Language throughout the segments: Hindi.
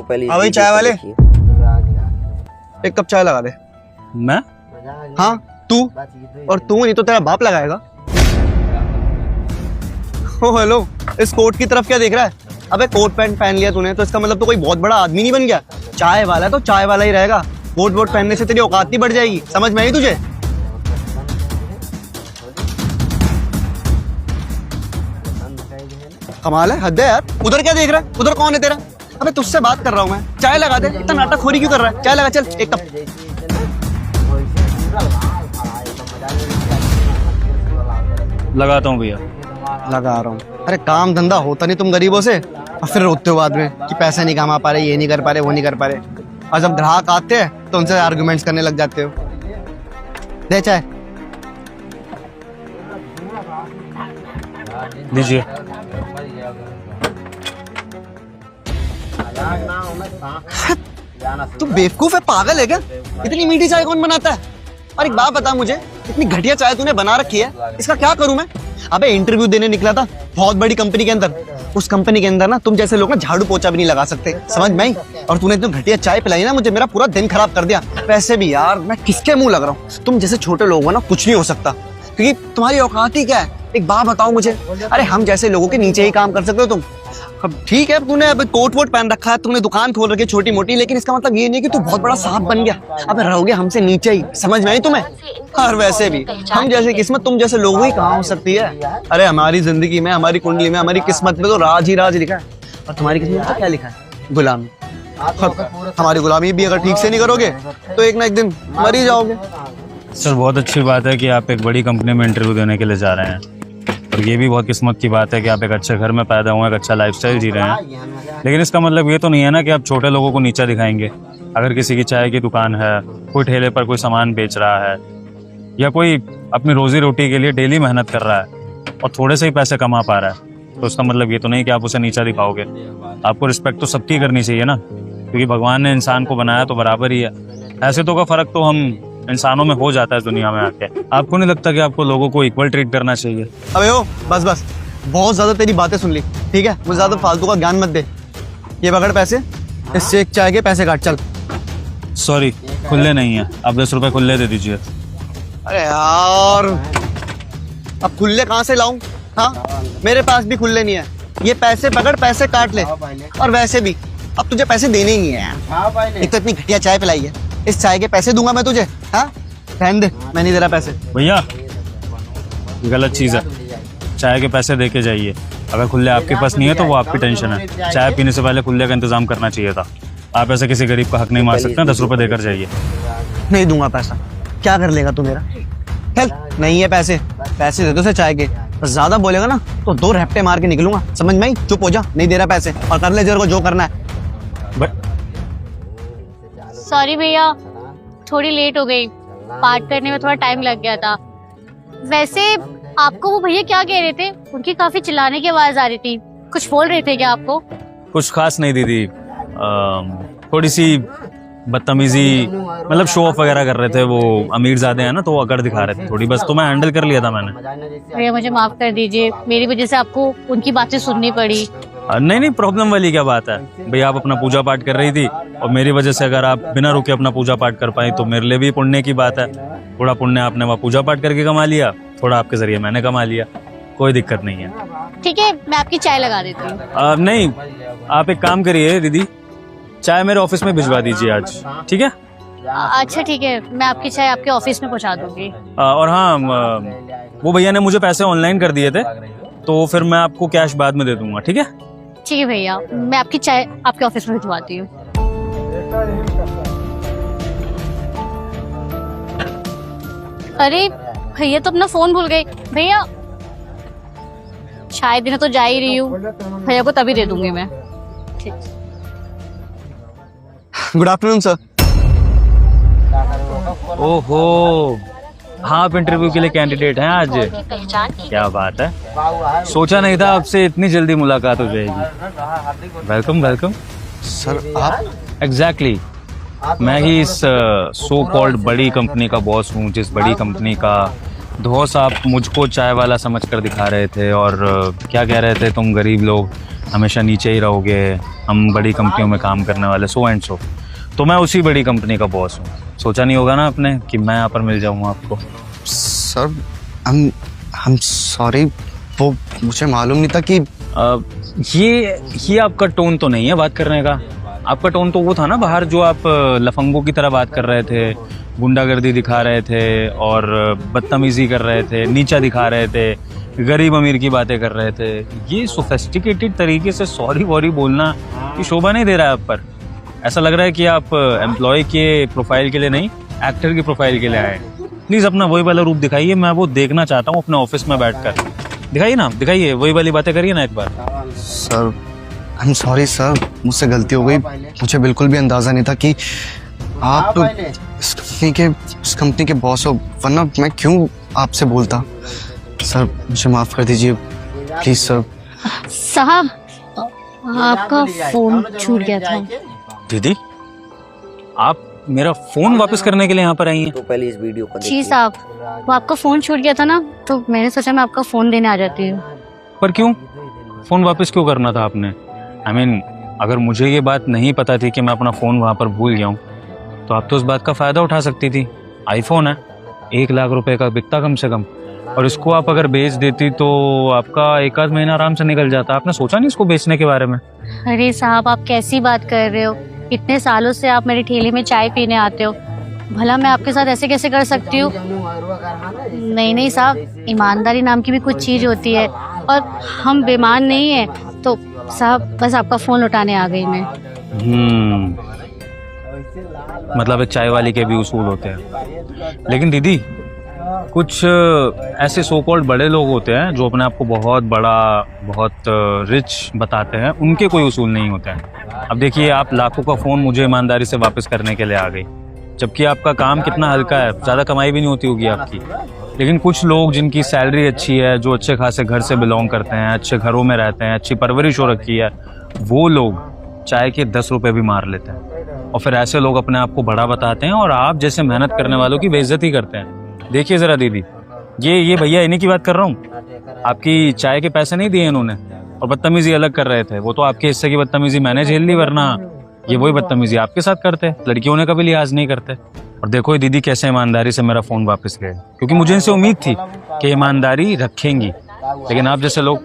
पहले हाँ भाई चाय वाले, एक कप चाय लगा दे। मैं? हाँ तू, और तू नहीं तो तेरा बाप लगाएगा। ओ हेलो, इस कोट की तरफ क्या देख रहा है? अबे कोट पैंट पहन लिया तूने तो इसका मतलब तो कोई बहुत बड़ा आदमी नहीं बन गया। चाय वाला तो चाय वाला ही रहेगा। कोट वोट पहनने से तेरी औकात नहीं बढ़ जाएगी, समझ में आई तुझे? कमाल है, हद है यार। उधर क्या देख रहा है? उधर कौन है तेरा? अबे तुझसे बात कर रहा हूँ मैं। चाय लगा दे, इतना नाटक खोरी क्यों कर रहा है? चाय लगा, चल एक कप। लगाता हूँ भैया। लगा रहा हूँ। अरे काम धंधा होता नहीं तुम गरीबों से, और फिर रोते हो बाद में कि पैसा नहीं कमा पा रहे, ये नहीं कर पा रहे, वो नहीं कर पा रहे। और जब ग्राहक आते हैं तो उनसे आर्गुमेंट्स करने लग जाते हो। दे चाय। लीजिए। तू बेवकूफ है, पागल है क्या? इतनी मीठी चाय कौन बनाता है? और एक बात बता मुझे, इतनी घटिया चाय तूने बना रखी है, इसका क्या करूं मैं? अबे इंटरव्यू देने निकला था बहुत बड़ी कंपनी के अंदर। उस कंपनी के अंदर ना तुम जैसे लोग ना झाड़ू पोछा भी नहीं लगा सकते, समझ में आई? और तूने इतनी घटिया चाय पिलाई ना मुझे, मेरा पूरा दिन खराब कर दिया। वैसे भी यार मैं किसके मुंह लग रहा हूँ? तुम जैसे छोटे लोग हो ना, कुछ नहीं हो सकता, क्योंकि तुम्हारी औकात ही क्या है? एक बात बताओ मुझे, अरे हम जैसे लोगों के नीचे ही काम कर सकते हो तुम। अब ठीक है, तूने अब कोट वोट पहन रखा है, तुमने दुकान खोल रखी है छोटी मोटी, लेकिन इसका मतलब ये नहीं कि तू बहुत बड़ा साहब बन गया। अब रहोगे हमसे नीचे ही, समझ में आई तुम्हें? और वैसे भी हम जैसे किस्मत तुम जैसे लोगों ही कहाँ हो सकती है? अरे हमारी जिंदगी में, हमारी कुंडली में, हमारी किस्मत में तो राज ही राज लिखा है। और तुम्हारी किस्मत में तो क्या लिखा है? गुलामी। हमारी गुलामी भी अगर ठीक से नहीं करोगे तो एक ना एक दिन मर ही जाओगे। सर बहुत अच्छी बात है कि आप एक बड़ी कंपनी में इंटरव्यू देने के लिए जा रहे हैं, और ये भी बहुत किस्मत की बात है कि आप एक अच्छे घर में पैदा हुए, एक अच्छा लाइफस्टाइल जी रहे हैं। लेकिन इसका मतलब ये तो नहीं है ना कि आप छोटे लोगों को नीचा दिखाएंगे। अगर किसी की चाय की दुकान है, कोई ठेले पर कोई सामान बेच रहा है, या कोई अपनी रोजी रोटी के लिए डेली मेहनत कर रहा है और थोड़े से ही पैसे कमा पा रहा है, तो उसका मतलब ये तो नहीं कि आप उसे नीचा दिखाओगे। आपको रिस्पेक्ट तो सबकी करनी चाहिए ना, क्योंकि भगवान ने इंसान को बनाया तो बराबर ही है। ऐसे तो का फर्क तो हम इंसानों में हो जाता है दुनिया में आके। आपको नहीं लगता कि आपको लोगों को इक्वल ट्रीट करना चाहिए? अबे ओ बस बस, बहुत ज्यादा तेरी बातें सुन ली, ठीक है? मुझे ज्यादा फालतू का ज्ञान मत दे। ये पकड़ पैसे, इससे एक चाय के पैसे काट, चल। सॉरी, खुले नहीं है, आप 10 रुपए खुले दे दीजिए। अरे यार, अब खुले कहाँ से लाऊं? हाँ, मेरे पास भी खुले नहीं है। ये पैसे पकड़, पैसे काट ले। और वैसे भी अब तुझे पैसे देने ही नहीं है यार, एक तो इतनी घटिया चाय पिलाई है। इस चाय के पैसे दूंगा मैं तुझे? हाँ रहने दे, मैं नहीं दे रहा पैसे। भैया ये गलत चीज़ है, चाय के पैसे दे के जाइए। अगर खुले आपके पास नहीं है तो वो आपकी टेंशन है। चाय पीने से पहले खुले का इंतजाम करना चाहिए था। आप ऐसे किसी गरीब का हक नहीं मार सकते। 10 रुपए देकर जाइए। नहीं दूंगा पैसा। क्या कर लेगा तू मेरा? चल, नहीं है पैसे, पैसे दे दो से चाय के। बस ज्यादा बोलेगा ना तो 2 रैप्टे मार के निकलूंगा, समझ में आई? चुप हो जा, नहीं दे रहा पैसे, और कर ले जेर को जो करना है। सॉरी भैया, थोड़ी लेट हो गई, पार्ट करने में थोड़ा टाइम लग गया था। वैसे आपको वो भैया क्या कह रहे थे? उनकी काफी चिल्लाने की आवाज आ रही थी, कुछ बोल रहे थे क्या आपको? कुछ खास नहीं दीदी, थोड़ी सी बदतमीजी, मतलब शो ऑफ वगैरह कर रहे थे। वो अमीर ज़्यादा है ना, तो वो अकड़ दिखा रहे थे थोड़ी, बस तो मैं हैंडल कर लिया था मैंने। भैया मुझे माफ कर दीजिए, मेरी वजह से आपको उनकी बातें सुननी पड़ी। नहीं, प्रॉब्लम वाली क्या बात है भैया। आप अपना पूजा पाठ कर रही थी और मेरी वजह से अगर आप बिना रुके अपना पूजा पाठ कर पाई तो मेरे लिए भी पुण्य की बात है। थोड़ा पुण्य आपने वहाँ पूजा पाठ करके कमा लिया, थोड़ा आपके जरिए मैंने कमा लिया, कोई दिक्कत नहीं है। ठीक है, मैं आपकी चाय लगा देती हूँ। नहीं, आप एक काम करिए दीदी, चाय मेरे ऑफिस में भिजवा दीजिए आज, ठीक है? अच्छा ठीक है, मैं आपकी चाय आपके ऑफिस में पहुँचा दूंगी। और हाँ, वो भैया ने मुझे पैसे ऑनलाइन कर दिए थे, तो फिर मैं आपको कैश बाद में दे दूंगा, ठीक है? ठीक है भैया, मैं आपकी चाय आपके ऑफिस में भिजवाती हूँ। अरे भैया तो अपना फोन भूल गए। भैया चाय देने तो जा ही रही हूँ, भैया को तभी दे दूंगी मैं। ठीक। Good afternoon sir. ओहो, हाँ आप इंटरव्यू के लिए कैंडिडेट हैं आज? क्या बात है, सोचा नहीं था आपसे इतनी जल्दी मुलाकात हो जाएगी। Welcome welcome. सर आप? एग्जैक्टली, मैं ही इस सो कॉल्ड बड़ी कंपनी का बॉस हूँ, जिस बड़ी कंपनी का धौस आप मुझको चाय वाला समझ कर दिखा रहे थे और क्या कह रहे थे, तुम गरीब लोग हमेशा नीचे ही रहोगे, हम बड़ी कंपनियों में काम करने वाले, सो एंड सो। तो मैं उसी बड़ी कंपनी का बॉस हूँ। सोचा नहीं होगा ना आपने कि मैं यहाँ पर मिल जाऊँगा आपको। सर I'm सॉरी, वो मुझे मालूम नहीं था कि ये आपका टोन तो नहीं है बात करने का। आपका टोन तो वो था ना बाहर, जो आप लफंगों की तरह बात कर रहे थे, गुंडागर्दी दिखा रहे थे और बदतमीजी कर रहे थे, नीचा दिखा रहे थे, गरीब अमीर की बातें कर रहे थे। ये सोफिस्टिकेटेड तरीके से सॉरी वॉरी बोलना ये शोभा नहीं दे रहा है आप पर। ऐसा लग रहा है कि आप एम्प्लॉय के प्रोफाइल के लिए नहीं, एक्टर की प्रोफाइल के लिए आए। प्लीज़ अपना वही वाला रूप दिखाइए, मैं वो देखना चाहता हूँ अपने ऑफिस में बैठकर। दिखाइए ना, दिखाइए, वही वाली बातें करिए ना एक बार। सर I'm सॉरी सर, मुझसे गलती हो गई। मुझे बिल्कुल भी अंदाज़ा नहीं था कि आप इस कंपनी के बॉस हो, वरना मैं क्यों आपसे बोलता। सर मुझे माफ़ कर दीजिए प्लीज़ सर। साहब, आपका फोन छूट गया था। दीदी, आप मेरा फोन वापस करने के लिए यहाँ पर आई हैं? तो पहले इस वीडियो को जी साहब, वो आपका फोन छूट गया था ना, तो मैंने सोचा मैं आपका फोन देने आ जाती हूँ। पर क्यों? फोन वापस क्यों करना था आपने? I mean, अगर मुझे ये बात नहीं पता थी कि मैं अपना फ़ोन वहाँ पर भूल गया हूँ, तो आप तो उस बात का फ़ायदा उठा सकती थी। आईफोन है, 1 लाख रुपए का बिकता कम से कम, और इसको आप अगर बेच देती तो आपका 1 आध महीना आराम से निकल जाता। आपने सोचा नहीं इसको बेचने के बारे में? अरे साहब, आप कैसी बात कर रहे हो? इतने सालों से आप मेरी ठेले में चाय पीने आते हो, भला मैं आपके साथ ऐसे कैसे कर सकती हूँ? नहीं साहब, ईमानदारी नाम की भी कुछ चीज़ होती है, और हम बेईमान नहीं है। तो साहब, बस आपका फ़ोन लौटाने आ गई मैं। मतलब एक चाय वाली के भी उसूल होते हैं। लेकिन दीदी, कुछ ऐसे सो कॉल्ड बड़े लोग होते हैं जो अपने आप को बहुत बड़ा, बहुत रिच बताते हैं, उनके कोई उसूल नहीं होते हैं। अब देखिए, आप लाखों का फ़ोन मुझे ईमानदारी से वापस करने के लिए आ गई, जबकि आपका काम कितना हल्का है, ज़्यादा कमाई भी नहीं होती होगी आपकी। लेकिन कुछ लोग जिनकी सैलरी अच्छी है, जो अच्छे खासे घर से बिलोंग करते हैं, अच्छे घरों में रहते हैं, अच्छी परवरिश हो रखी है, वो लोग चाय के 10 रुपए भी मार लेते हैं, और फिर ऐसे लोग अपने आप को बड़ा बताते हैं और आप जैसे मेहनत करने वालों की बेइज्जती करते हैं। देखिए ज़रा दीदी, ये भैया, इन्हीं की बात कर रहा हूँ। आपकी चाय के पैसे नहीं दिए इन्होंने, और बदतमीजी अलग कर रहे थे। वो तो आपके हिस्से की बदतमीजी मैंने झेल ली, वरना ये वही बदतमीजी आपके साथ करते। लड़कियों ने कभी लिहाज नहीं करते। और देखो ये दीदी कैसे ईमानदारी से मेरा फ़ोन वापस गए, क्योंकि मुझे इनसे उम्मीद थी कि ईमानदारी रखेंगी। लेकिन आप जैसे लोग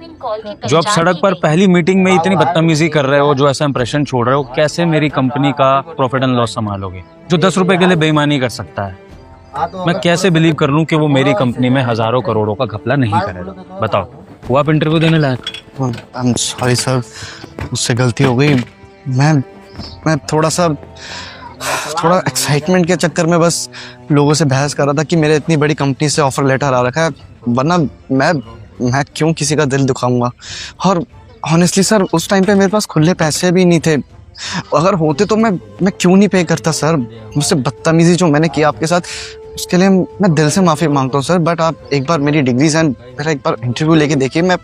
जो आप सड़क पर पहली मीटिंग में इतनी बदतमीजी कर रहे हो, जो ऐसा इंप्रेशन छोड़ रहे हो, कैसे मेरी कंपनी का प्रॉफिट एंड लॉस संभालोगे? जो 10 रुपए के लिए बेईमानी कर सकता है, मैं कैसे बिलीव कर लूं कि वो मेरी कंपनी में हजारों करोड़ों का घपला नहीं करेगा? बताओ, वो आप इंटरव्यू देने लायक? I'm सॉरी सर, मुझसे गलती हो गई। मैं थोड़ा एक्साइटमेंट के चक्कर में बस लोगों से बहस कर रहा था कि मेरे इतनी बड़ी कंपनी से ऑफर लेटर आ रखा है, वरना मैं क्यों किसी का दिल दुखाऊंगा। और ऑनेस्टली सर, उस टाइम पे मेरे पास खुले पैसे भी नहीं थे। अगर होते तो मैं क्यों नहीं पे करता सर। मुझसे बदतमीजी जो मैंने किया आपके साथ, उसके लिए मैं दिल से माफ़ी मांगता हूँ सर। बट आप एक बार मेरी डिग्रीज एंड मेरा एक बार इंटरव्यू लेके देखिए। मैं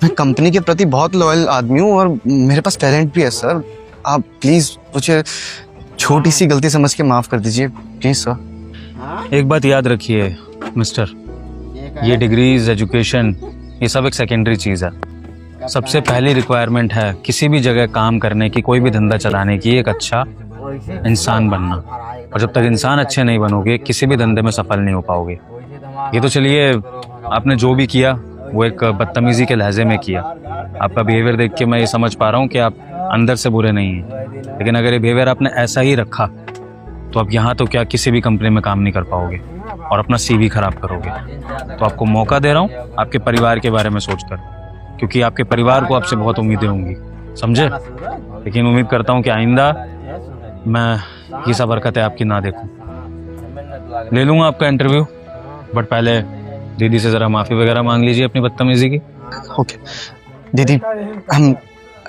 कंपनी के प्रति बहुत लॉयल आदमी हूँ और मेरे पास टैलेंट भी है सर। आप प्लीज़ मुझे छोटी सी गलती समझ के माफ़ कर दीजिए प्लीज़ सर। एक बात याद रखिए मिस्टर, ये डिग्रीज, एजुकेशन, ये सब एक सेकेंडरी चीज़ है। सबसे पहली रिक्वायरमेंट है किसी भी जगह काम करने की, कोई भी धंधा चलाने की, एक अच्छा इंसान बनना। और जब तक इंसान अच्छे नहीं बनोगे, किसी भी धंधे में सफल नहीं हो पाओगे। ये तो चलिए, आपने जो भी किया वो एक बदतमीजी के लहजे में किया। आपका बिहेवियर देख के मैं ये समझ पा रहा हूँ कि आप अंदर से बुरे नहीं हैं। लेकिन अगर ये बिहेवियर आपने ऐसा ही रखा तो आप यहाँ तो क्या किसी भी कंपनी में काम नहीं कर पाओगे और अपना CV खराब करोगे। तो आपको मौका दे रहा हूँ आपके परिवार के बारे में सोचकर, क्योंकि आपके परिवार को आपसे बहुत उम्मीदें होंगी, समझे? लेकिन उम्मीद करता हूँ कि आइंदा मैं ये सब हरकतें आपकी ना देखूँ। ले लूँगा आपका इंटरव्यू, बट पहले दीदी से ज़रा माफ़ी वगैरह मांग लीजिए अपनी बदतमीजी की। ओके दीदी, आई एम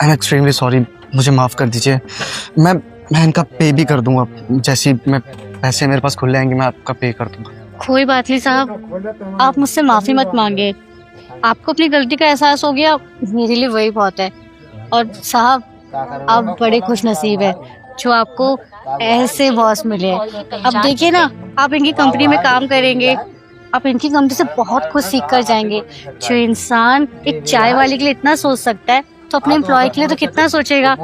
एक्सट्रीमली सॉरी, मुझे माफ़ कर दीजिए। मैं इनका पे भी कर दूंगा, जैसे मैं पैसे मेरे पास खुले आएंगे मैं आपका पे कर दूंगा। कोई बात नहीं साहब, आप मुझसे माफ़ी मत मांगे। आपको अपनी गलती का एहसास हो गया, मेरे लिए वही बहुत है। और साहब, आप बड़े खुश नसीब है जो आपको ऐसे बॉस मिले। अब देखिए ना, आप इनकी कंपनी में काम करेंगे, आप इनकी कंपनी से बहुत कुछ सीख कर जाएंगे। जो इंसान एक चाय वाले के लिए इतना सोच सकता है, तो अपने एम्प्लॉय के लिए तो कितना सोचेगा।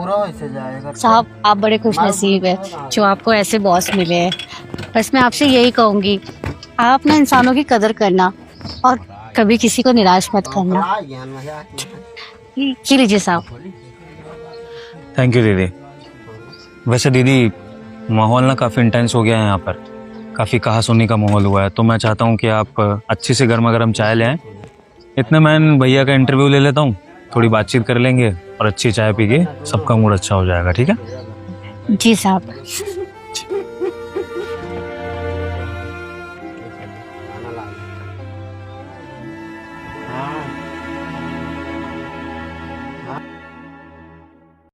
साहब आप बड़े खुश नसीब है जो आपको ऐसे बॉस मिले हैं। बस मैं आपसे यही कहूंगी, आप ना इंसानों की कदर करना और कभी किसी को निराश मत करना। ये लीजिए साहब। थैंक यू दीदी। वैसे दीदी माहौल ना काफ़ी इंटेंस हो गया है यहाँ पर, काफ़ी कहा सुनी का माहौल हुआ है, तो मैं चाहता हूँ कि आप अच्छी सी गर्मा गर्म चाय ले आएँ। इतने मैं भैया का इंटरव्यू ले लेता हूँ, थोड़ी बातचीत कर लेंगे और अच्छी चाय पी के सबका मूड अच्छा हो जाएगा। ठीक है जी साहब।